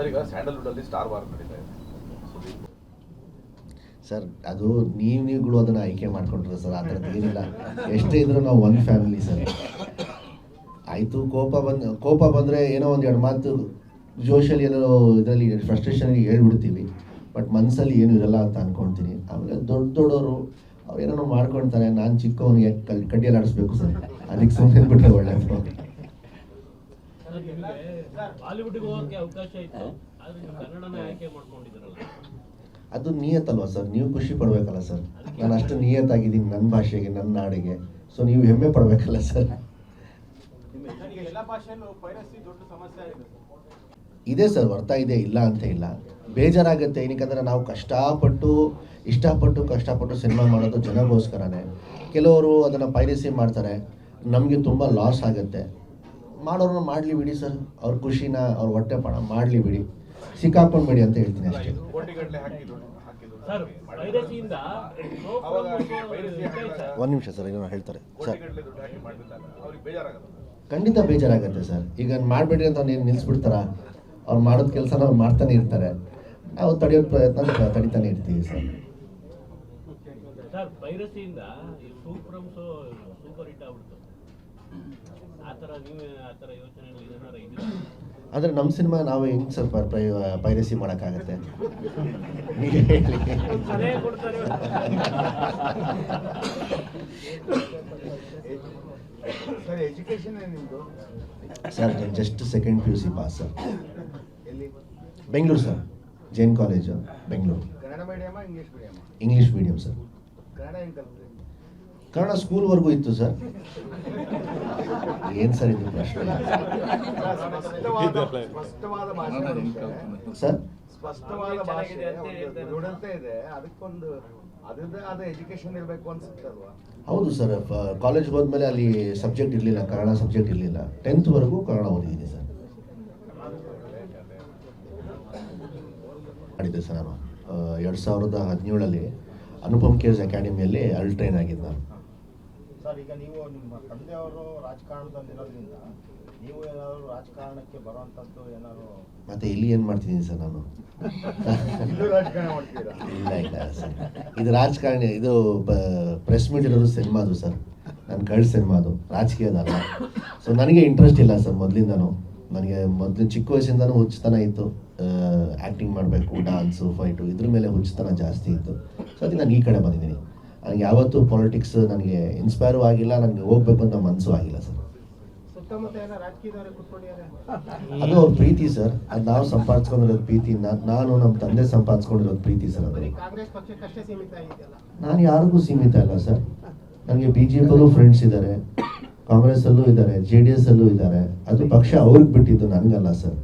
Sir, ಈಗ ಸ್ಯಾಂಡಲ್ವುಡಲ್ಲಿ star war ನಡೀತಾ ಇದೆ. ಸರ್, ಅದು ನೀವುಗಳು ಅದನ್ನು ಆಯ್ಕೆ ಮಾಡ್ಕೊಂಡ್ರೆ ಸರ್, ಆ ಥರದ್ದು ಏನಿಲ್ಲ. ಎಷ್ಟೇ ಇದ್ರೂ ನಾವು ಒಂದು ಫ್ಯಾಮಿಲಿ ಸರ್. ಆಯಿತು, ಕೋಪ ಬಂದರೆ ಏನೋ ಒಂದು ಎರಡು ಮಾತು ಜೋಶಲ್ಲಿ ಏನೋ ಇದರಲ್ಲಿ ಫ್ರಸ್ಟ್ರೇಷನ್ಗೆ ಹೇಳ್ಬಿಡ್ತೀವಿ. ಬಟ್ ಮನಸ್ಸಲ್ಲಿ ಏನೂ ಇರಲ್ಲ ಅಂತ ಅಂದ್ಕೊಳ್ತೀನಿ. ಆಮೇಲೆ ದೊಡ್ಡವರು ಅವ್ರು ಏನೋ ಮಾಡ್ಕೊಳ್ತಾರೆ. ನಾನು ಚಿಕ್ಕವನಿಗೆ ಕಡ್ಡಿಯಲ್ಲಿ ಆಡಿಸ್ಬೇಕು ಸರ್, ಅದಕ್ಕೆ ಸುಮ್ಮನೆ ಬಿಟ್ಟರೆ ಒಳ್ಳೆಯದು. ಅದು ನಿಯತ್ತಲ್ವ ಸರ್, ನೀವು ಖುಷಿ ಪಡಬೇಕಲ್ಲ ಸರ್. ನಾನು ಅಷ್ಟು ನಿಯತ್ತಾಗಿದ್ದೀನಿ ನನ್ನ ಭಾಷೆಗೆ, ನನ್ನ ನಾಡಿಗೆ. ಸೊ ನೀವು ಹೆಮ್ಮೆ ಪಡಬೇಕಲ್ಲ ಸರ್. ಇದೆ ಸರ್, ಬರ್ತಾ ಇದೆ, ಇಲ್ಲ ಅಂತ ಇಲ್ಲ. ಬೇಜಾರಾಗುತ್ತೆ. ಏನಕ್ಕಂದರೆ ನಾವು ಕಷ್ಟಪಟ್ಟು ಸಿನಿಮಾ ಮಾಡೋದು ಜನಗೋಸ್ಕರನೇ. ಕೆಲವರು ಅದನ್ನು ಪೈರಸಿ ಮಾಡ್ತಾರೆ, ನಮಗೆ ತುಂಬ ಲಾಸ್ ಆಗುತ್ತೆ. ಮಾಡೋರನ್ನ ಮಾಡಲಿ ಬಿಡಿ ಸರ್, ಅವ್ರ ಖುಷಿನ ಅವ್ರ ಹೊಟ್ಟೆ ಪಾಡ ಮಾಡಲಿ ಬಿಡಿ, ಸಿಕ್ಕಾಕೊಂಡ್ಬೇಡಿ ಅಂತ ಹೇಳ್ತೀನಿ ಅಷ್ಟೇ. ಒಂದು ನಿಮಿಷ ಸರ್, ಏನೋ ಹೇಳ್ತಾರೆ ಸರ್. ಖಂಡಿತ ಬೇಜಾರಾಗುತ್ತೆ ಸರ್. ಈಗ ಮಾಡಬೇಡಿ ಅಂತ ಅವ್ನು ನಿಲ್ಲಿಸ್ಬಿಡ್ತಾರ? ಅವ್ರು ಮಾಡೋದು ಕೆಲಸ ಅವ್ರು ಮಾಡ್ತಾನೆ ಇರ್ತಾರೆ, ನಾವು ತಡೆಯೋ ಪ್ರಯತ್ನ ತಡಿತಾನೆ ಇರ್ತೀವಿ ಸರ್. ಆದರೆ ನಮ್ಮ ಸಿನಿಮಾ ನಾವು ಹೆಂಗೆ ಸ್ವಲ್ಪ ಪೈರಸಿ ಮಾಡೋಕ್ಕಾಗತ್ತೆ? Sir, just second PUC pass sir. Bengaluru sir, Jain college, Bengaluru. English medium sir. Kannada ಸ್ಕೂಲ್ವರೆಗೂ ಇತ್ತು ಸರ್. ಏನು ಸರ್ ಇದು ಪ್ರಶ್ನೆ ಸರ್? ಸ್ಪಷ್ಟವಾದ ಭಾಷೆ ಇದೆ, ಅದಕ್ಕೊಂದು ಅದರದ್ದೇ ಆದ ಎಜುಕೇಶನ್ ಇರಬೇಕು ಅನ್ಸುತ್ತಲ್ವಾ? ಹೌದು ಸರ್. ಕಾಲೇಜ್ಗೆ ಹೋದ್ಮೇಲೆ ಅಲ್ಲಿ ಸಬ್ಜೆಕ್ಟ್ ಇರಲಿಲ್ಲ, ಕನ್ನಡ ಸಬ್ಜೆಕ್ಟ್ ಇರಲಿಲ್ಲ. 10th ಕನ್ನಡ ಓದಿದ್ದೀನಿ ಸರ್. ಮಾಡಿದ್ದೆ ಸರ್ ನಾನು 2017 ಅನುಪಮ್ ಕೇರ್ಸ್ ಅಕಾಡೆಮಿಯಲ್ಲಿ ಅಲ್ಟ್ರೈನ್ ಆಗಿದ್ದು ನಾನು. ಸರ್, ಈಗ ನೀವು ನಿಮ್ಮ ತಂದೆಯವರು ರಾಜಕಾರಣದಲ್ಲಿರೋದ್ರಿಂದ ನೀವು ಏನಾದರೂ ರಾಜಕಾರಣಕ್ಕೆ ಬರುವಂಥದ್ದು ಏನಾದ್ರು ಮತ್ತೆ ಇಲ್ಲಿ ಏನು ಮಾಡ್ತಿದ್ದೀನಿ ಸರ್ ನಾನು? ರಾಜಕಾರಣ ಮಾಡ್ತೀರಾ? ಇಲ್ಲ ಸರ್, ಇದು ರಾಜಕಾರಣಿ. ಇದು ಪ್ರೆಸ್ ಮೀಟ್ ಇರೋದು ಸಿನಿಮಾದು ಸರ್, ನಾನು ಕಳ್ಳ ಸಿನಿಮಾದು, ರಾಜಕೀಯದಲ್ಲ. ಸೊ ನನಗೆ ಇಂಟ್ರೆಸ್ಟ್ ಇಲ್ಲ ಸರ್ ಮೊದಲಿಂದನೂ. ನನಗೆ ಮೊದಲು ಚಿಕ್ಕ ವಯಸ್ಸಿಂದನೂ ಹುಚ್ಚುತನ ಇತ್ತು. ಆ್ಯಕ್ಟಿಂಗ್ ಮಾಡಬೇಕು, ಡಾನ್ಸು, ಫೈಟು, ಇದ್ರ ಮೇಲೆ ಹುಚ್ಚುತನ ಜಾಸ್ತಿ ಇತ್ತು. ಸೊ ಅದಕ್ಕೆ ನಾನು ಈ ಕಡೆ ಬಂದಿದ್ದೀನಿ. ನನಗೆ ಯಾವತ್ತೂ ಪಾಲಿಟಿಕ್ಸ್ ನನಗೆ ಇನ್ಸ್ಪೈರು ಆಗಿಲ್ಲ, ನನಗೆ ಹೋಗ್ಬೇಕು ಅಂತ ಮನಸ್ಸು ಆಗಿಲ್ಲ ಸರ್. ಅದು ಅವ್ರ ಪ್ರೀತಿ ಸರ್, ಅದು ನಾವು ಸಂಪಾದಿಸ್ಕೊಂಡಿರೋದು ಪ್ರೀತಿ. ನಾನು ನಮ್ಮ ತಂದೆ ಸಂಪಾದಿಸ್ಕೊಂಡಿರೋದು ಪ್ರೀತಿ ಸರ್. ಅದು ನಾನು ಯಾರಿಗೂ ಸೀಮಿತ ಇಲ್ಲ ಸರ್. ನನಗೆ BJPಯಲ್ಲೂ ಫ್ರೆಂಡ್ಸ್ ಇದ್ದಾರೆ, ಕಾಂಗ್ರೆಸ್ಸಲ್ಲೂ ಇದ್ದಾರೆ, JDS ಅಲ್ಲೂ ಇದ್ದಾರೆ. ಅದು ಪಕ್ಷ ಅವ್ರಿಗೆ ಬಿಟ್ಟಿದ್ದು, ನನಗಲ್ಲ ಸರ್.